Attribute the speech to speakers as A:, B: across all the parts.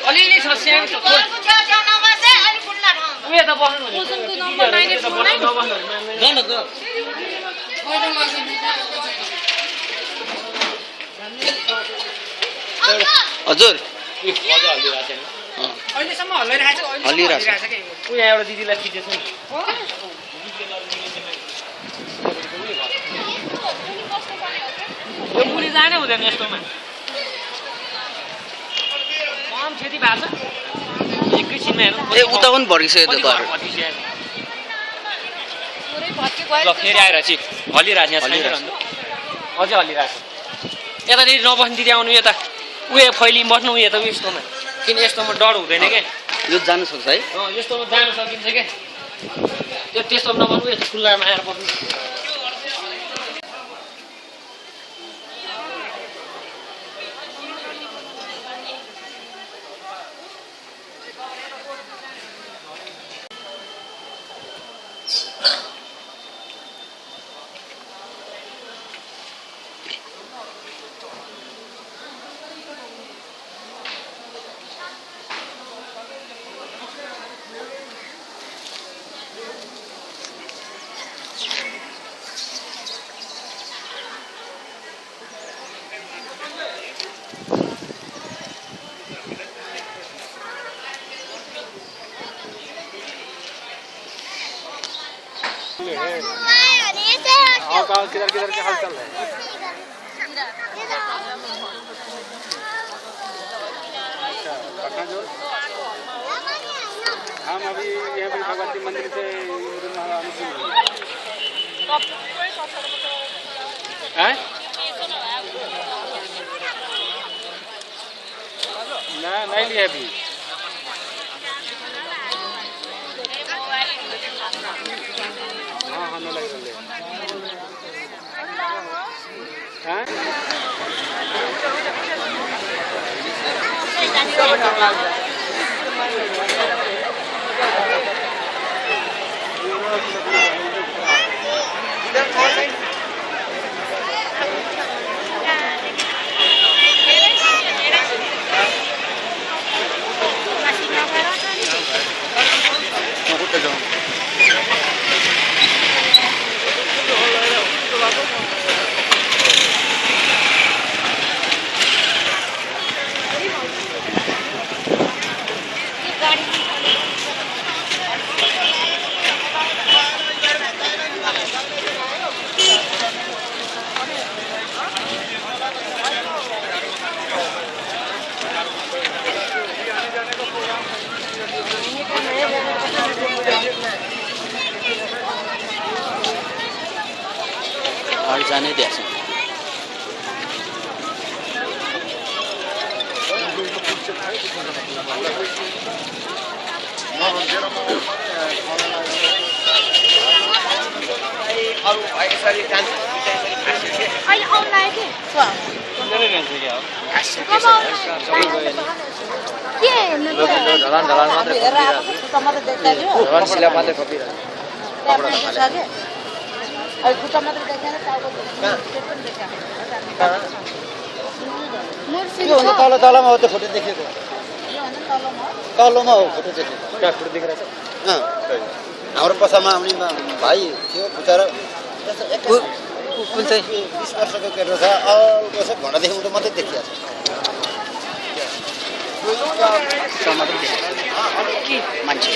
A: अलिअलि छ स्याङ छ उयो त बस्नु
B: हजुर
A: अहिलेसम्म हल्लिरहेको छ उयो एउटा दिदीलाई खिचेछ नि यो मुली जानै हुँदैन यस्तोमा कम खेती भएको छ एकैछिनमा हेर्नु
B: ए उता पनि भर्किसक्यो त घर
A: ल फेरि आइरहेछ हल्लिरहेछ यहाँ छैन अझै हल्लिरहेछ यतानिर नबस्नु दिदी आउनु यता उयो फैली बस्नु उयो त यस्तोमा किन यस्तोमा डर हुँदैन क्या
B: यो जानु सक्छ है
A: यस्तोमा जान सकिन्छ क्या त्यो त्यस्तो नबस्नु यस्तो खुल्लामा आएर बस्नु
C: किधर के हाल चल रहा है अच्छा पटना जो हम अभी यहाँ पे भगवती मंदिर से ना नहीं लिया अभी हाँ हाँ नहीं लग
B: घर जानै दिएछ तलमा हो त्यो फोटो देखेको तलमा हो फोटो देखेको
C: फोटो दिख रहा था
B: हाम्रो पछामा आउने भाइ थियो पुचार कुन चाहिँ 20 वर्षको केटो छ अल्को छ घण्टादेखि उठो मात्रै देखिया छ मान्छे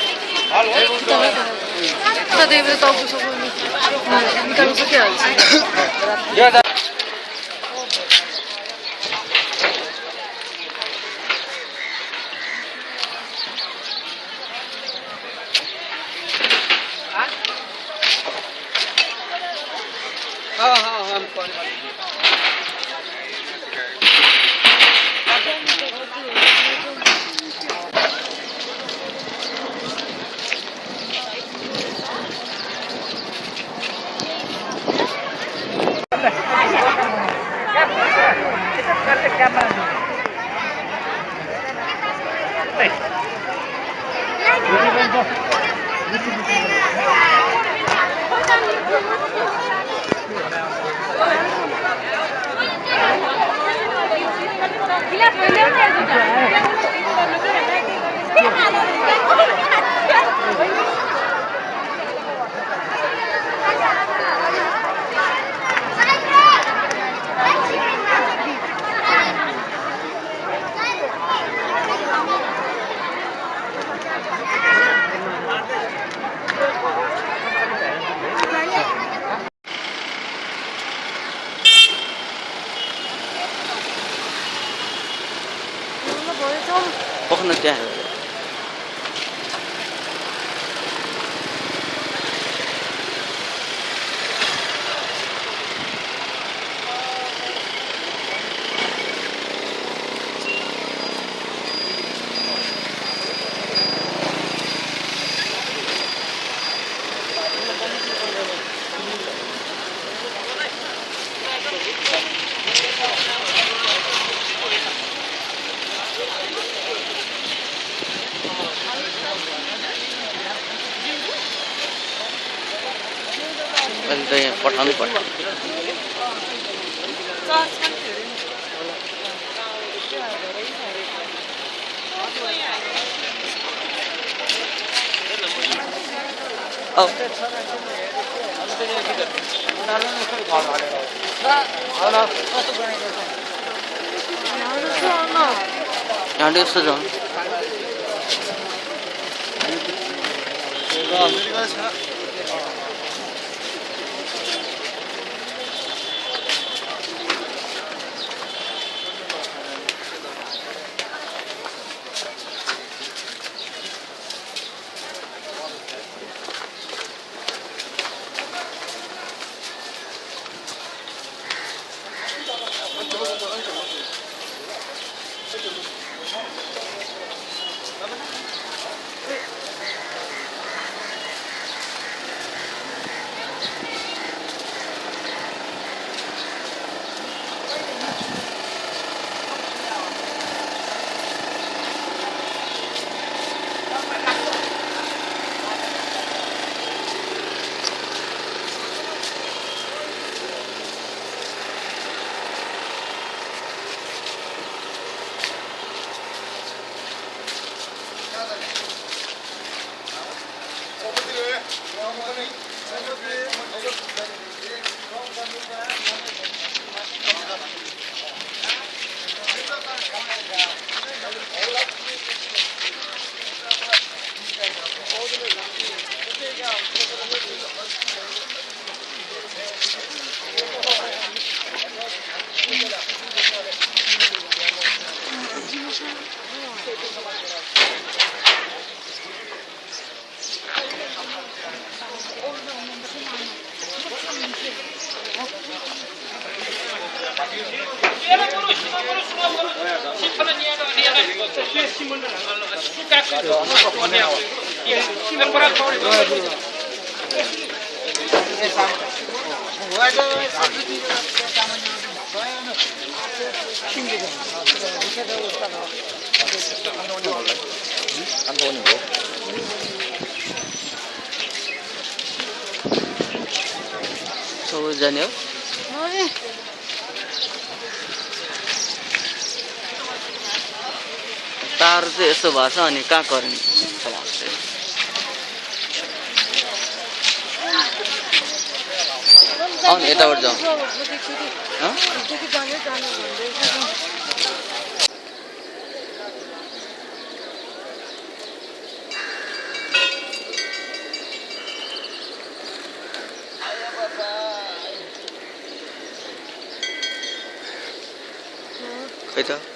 D: पखन त्यहाँ अहिले त यहाँ पठाउनै पर्छ यहाँ यस्तो जाउँ जाने हो तार चाहिँ यस्तो भएको छ अनि कहाँ करेन्ट आउनु यताबाट जाउँ खै त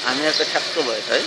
D: हामीहरूको ठ्याक्क भयो है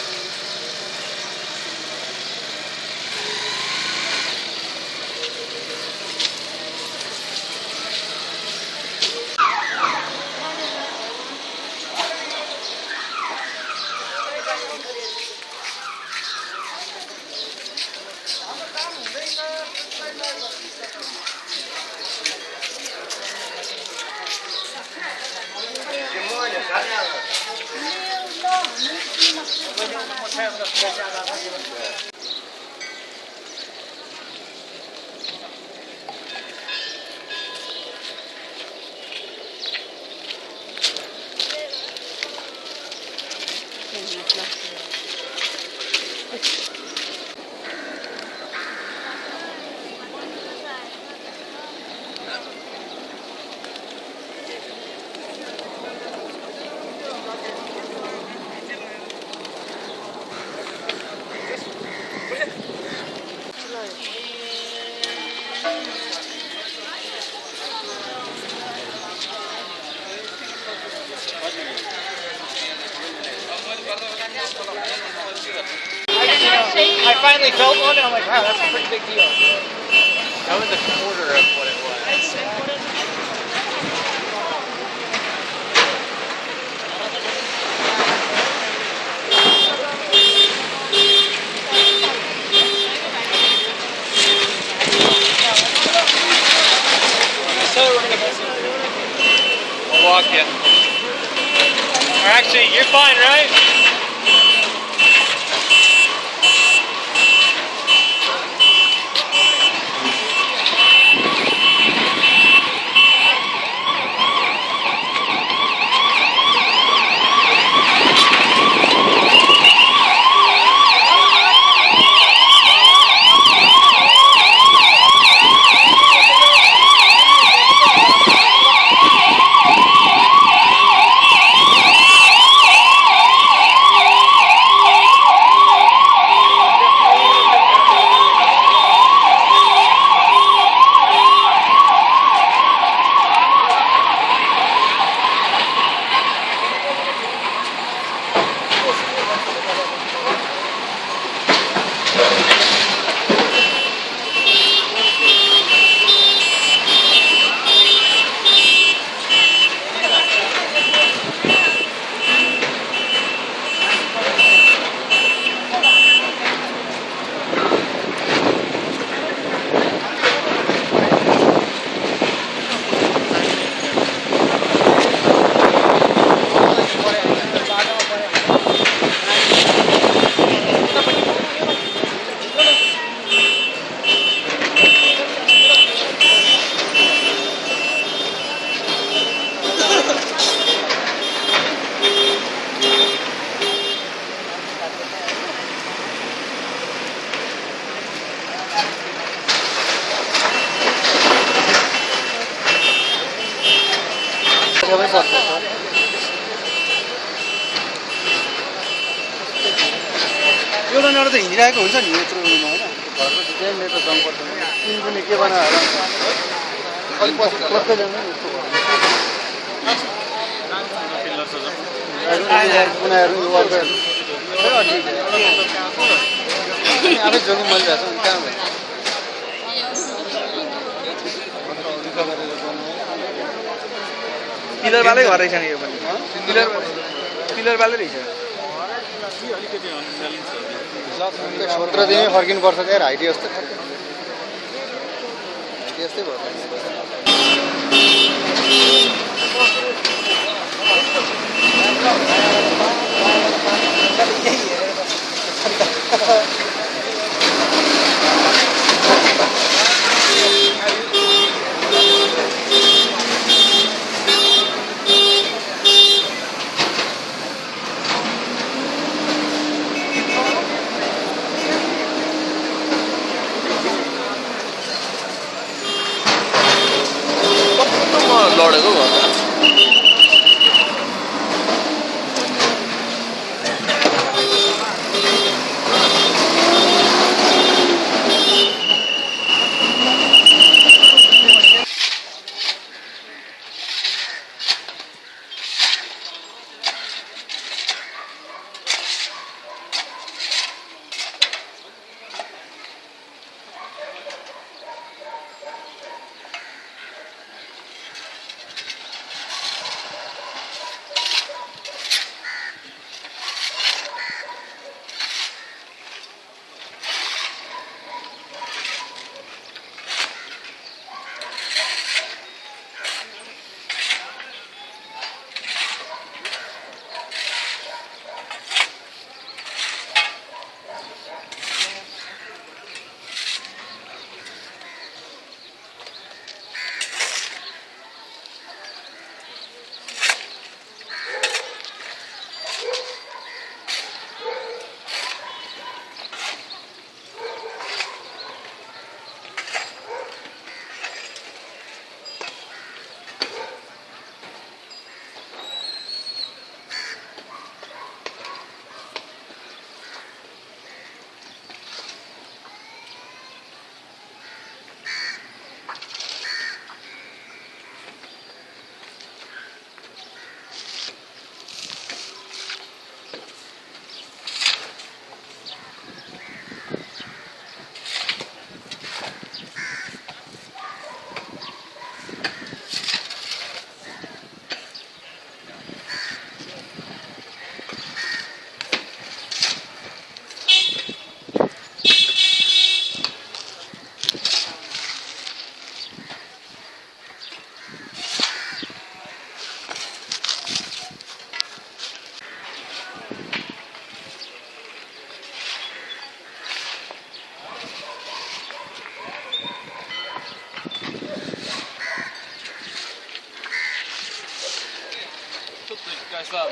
A: I finally felt one, and I'm like, wow, that's a pretty big deal.
C: That was a quarter of what it was.
A: So we're gonna go.
C: I'll walk you.
A: Or actually, you're fine, right?
B: एउटा नडा त हिँडिरहेको हुन्छ नि यत्रो उयोमा होइन घरको design लिएर जानु पर्दैन तिन पनि के बनाएर अलिक पछि क्लक्कै ल्याउनु नि कुनाहरू वर्करहरू आफै जोगी मैले भएको छ कहाँ भयो
E: पिलर वाले घर रहेछ नि यो पनि पिलर वाले रहेछ
B: सत्र दिनै फर्किनुपर्छ त्यहाँ हाइटी जस्तो हाइटी जस्तै भयो
D: लडेको भयो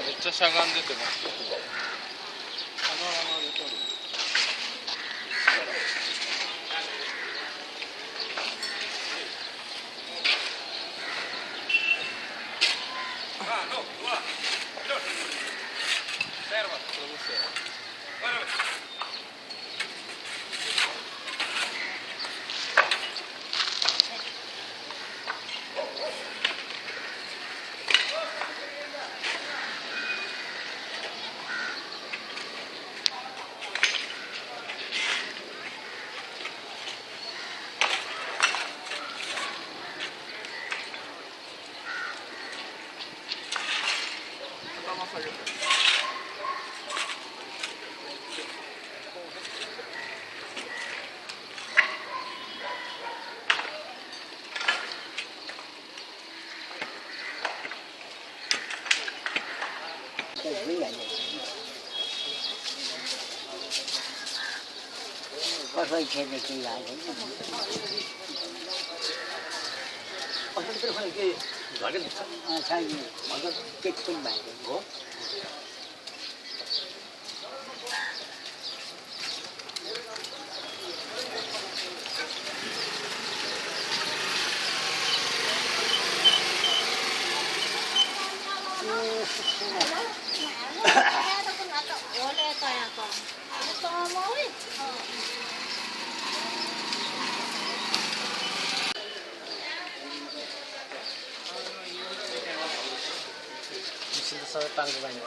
C: めっちゃしゃがんでてます。
B: कसै खेल्ने केही आएको छैन केही पनि भएको हो सबै पाल्को बानी